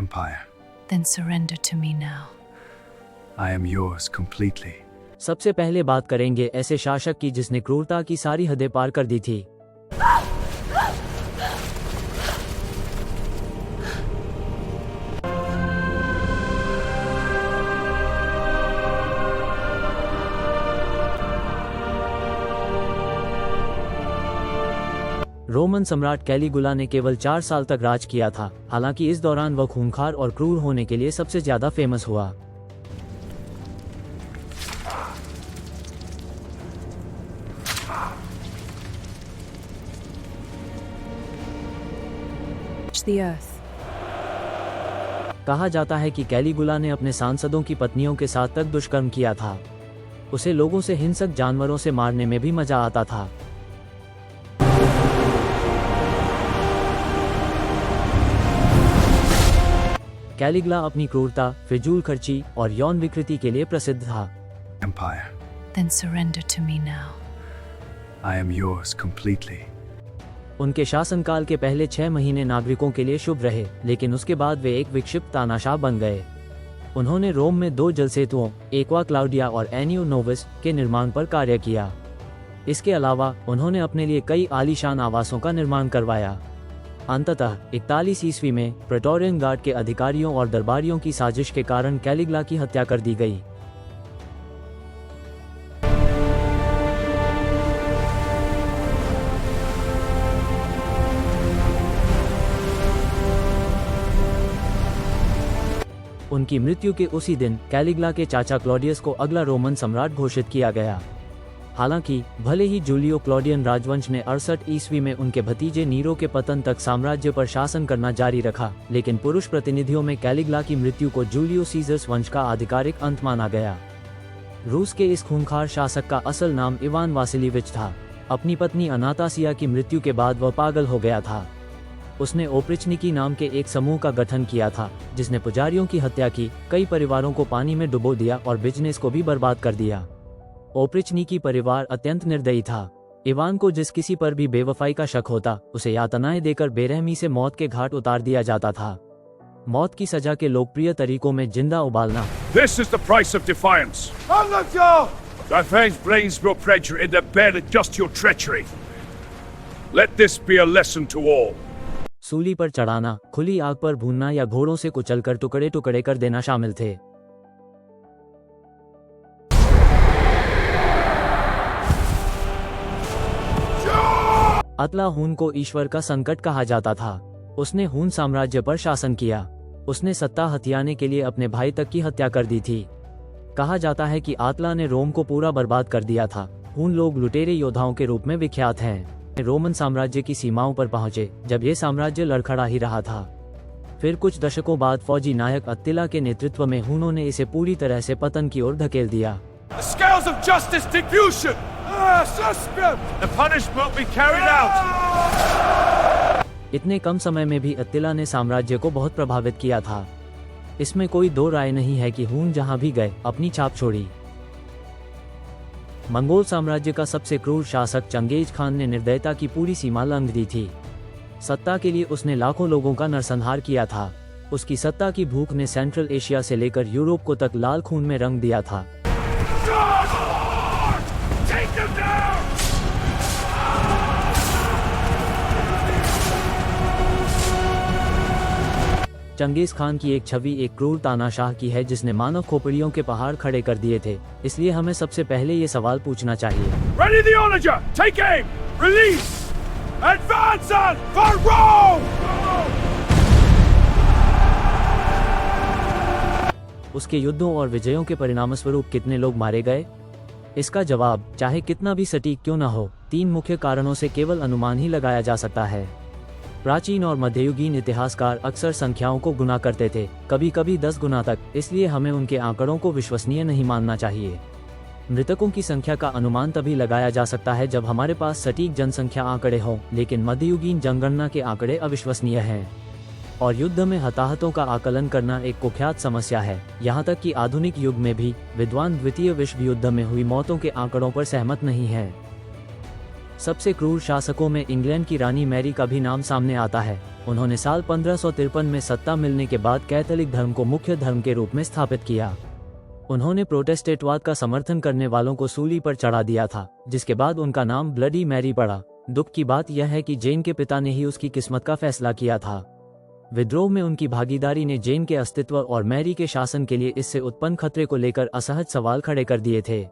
empire. Then surrender to me now. I am yours completely. सबसे पहले बात करेंगे ऐसे शासक की जिसने क्रूरता की सारी हदें पार कर दी थी। रोमन सम्राट कैलिगुला ने केवल 4 साल तक राज किया था, हालांकि इस दौरान वह खूंखार और क्रूर होने के लिए सबसे ज्यादा फेमस हुआ। The earth. कहा जाता है कि कैलिगुला ने अपने सांसदों की पत्नियों के साथ तक दुष्कर्म किया था। उसे लोगों से हिंसक जानवरों से मारने में भी मजा आता था। कैलिगुला अपनी क्रूरता, फिजूल खर्ची और यौन विकृति के लिए प्रसिद्ध था। Empire. Then surrender to me now. I am yours completely. उनके शासनकाल के पहले 6 महीने नागरिकों के लिए शुभ रहे, लेकिन उसके बाद वे एक विक्षिप्त तानाशाह बन गए। उन्होंने रोम में 2 जलसेतुओं, एक्वा क्लाउडिया और एनियो नोविस के निर्माण पर कार्य किया। इसके अलावा उन्होंने अपने लिए कई आलीशान आवासों का निर्माण करवाया। अंततः 41 ईस्वी में प्रेटोरियन गार्ड के अधिकारियों और दरबारियों की साजिश के कारण कैलिगुला की हत्या कर दी गई। उनकी मृत्यु के उसी दिन कैलिगुला के चाचा क्लॉडियस को अगला रोमन सम्राट घोषित किया गया। हालांकि भले ही जूलियो क्लॉडियन राजवंश ने 68 ईस्वी में उनके भतीजे नीरो के पतन तक साम्राज्य पर शासन करना जारी रखा, लेकिन पुरुष प्रतिनिधियों में कैलिगुला की मृत्यु को जूलियो सीजर्स वंश का आधिकारिक अंत माना गया। रूस के इस खूंखार शासक का असल नाम इवान वासिलीविच था। अपनी पत्नी अनातासिया की मृत्यु के बाद वह पागल हो गया था। उसने ओप्रिचनिकी नाम के एक समूह का गठन किया था, जिसने पुजारियों की हत्या की, कई परिवारों को पानी में डुबो दिया और बिजनेस को भी बर्बाद कर दिया। ओप्रिचनिकी परिवार अत्यंत निर्दयी था। इवान को जिस किसी पर भी बेवफाई का शक होता, उसे यातनाएं देकर बेरहमी से मौत के घाट उतार दिया जाता था। मौत की सजा के लोकप्रिय तरीकों में जिंदा उबालना। This is the price of defiance. Thy fangs blaze your prejudice in the bed of just your treachery. Let this be a lesson to all. सूली पर चढ़ाना, खुली आग पर भूनना या घोड़ों से कुचलकर टुकड़े टुकड़े कर देना शामिल थे। अतला हून को ईश्वर का संकट कहा जाता था। उसने हून साम्राज्य पर शासन किया। उसने सत्ता हथियाने के लिए अपने भाई तक की हत्या कर दी थी। कहा जाता है कि अतला ने रोम को पूरा बर्बाद कर दिया था। हून लोग लुटेरे योद्धाओं के रूप में विख्यात हैं। रोमन साम्राज्य की सीमाओं पर पहुंचे जब यह साम्राज्य लड़खड़ा ही रहा था। फिर कुछ दशकों बाद फौजी नायक अत्तिला के नेतृत्व में हूनों ने इसे पूरी तरह से पतन की ओर धकेल दिया। The scales of justice diffusion. The punishment will be carried out. इतने कम समय में भी अत्तिला ने साम्राज्य को बहुत प्रभावित किया था। इसमें कोई दो राय नहीं है कि हून जहां भी गए अपनी छाप छोड़ी। मंगोल साम्राज्य का सबसे क्रूर शासक चंगेज खान ने निर्दयता की पूरी सीमा लांघ दी थी। सत्ता के लिए उसने लाखों लोगों का नरसंहार किया था। उसकी सत्ता की भूख ने सेंट्रल एशिया से लेकर यूरोप को तक लाल खून में रंग दिया था। चंगेज खान की एक छवि एक क्रूर तानाशाह की है जिसने मानव खोपड़ियों के पहाड़ खड़े कर दिए थे। इसलिए हमें सबसे पहले ये सवाल पूछना चाहिए। Ready the onager. Take aim. Release. Advance for Rome. उसके युद्धों और विजयों के परिणामस्वरूप कितने लोग मारे गए? इसका जवाब, चाहे कितना भी सटीक क्यों न हो, 3 मुख्य कारणों से केवल अनुमान ही लगाया जा सकता है। प्राचीन और मध्ययुगीन इतिहासकार अक्सर संख्याओं को गुना करते थे, कभी कभी 10 गुना तक, इसलिए हमें उनके आंकड़ों को विश्वसनीय नहीं मानना चाहिए। मृतकों की संख्या का अनुमान तभी लगाया जा सकता है जब हमारे पास सटीक जनसंख्या आंकड़े हों, लेकिन मध्ययुगीन जनगणना के आंकड़े अविश्वसनीय हैं। और युद्ध में हताहतों का आकलन करना एक कुख्यात समस्या है। यहाँ तक कि आधुनिक युग में भी विद्वान द्वितीय विश्व युद्ध में हुई मौतों के आंकड़ों पर सहमत नहीं हैं। सबसे क्रूर शासकों में इंग्लैंड की रानी मैरी का भी नाम सामने आता है। उन्होंने साल 1553 में सत्ता मिलने के बाद कैथोलिक धर्म को मुख्य धर्म के रूप में स्थापित किया। उन्होंने प्रोटेस्टेंटवाद का समर्थन करने वालों को सूली पर चढ़ा दिया था, जिसके बाद उनका नाम ब्लडी मैरी पड़ा। दुख की बात यह है कि जेन के पिता ने ही उसकी किस्मत का फैसला किया था। विद्रोह में उनकी भागीदारी ने जेन के अस्तित्व और मैरी के शासन के लिए इससे उत्पन्न खतरे को लेकर असहज सवाल खड़े कर दिए थे।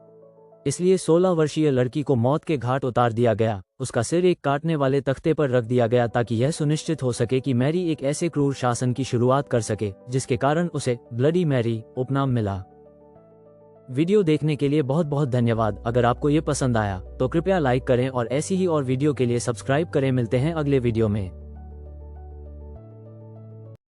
इसलिए 16 वर्षीय लड़की को मौत के घाट उतार दिया गया। उसका सिर एक काटने वाले तख्ते पर रख दिया गया ताकि यह सुनिश्चित हो सके कि मैरी एक ऐसे क्रूर शासन की शुरुआत कर सके जिसके कारण उसे ब्लडी मैरी उपनाम मिला। वीडियो देखने के लिए बहुत बहुत धन्यवाद। अगर आपको ये पसंद आया तो कृपया लाइक करें और ऐसी ही और वीडियो के लिए सब्सक्राइब करें। मिलते हैं अगले वीडियो में।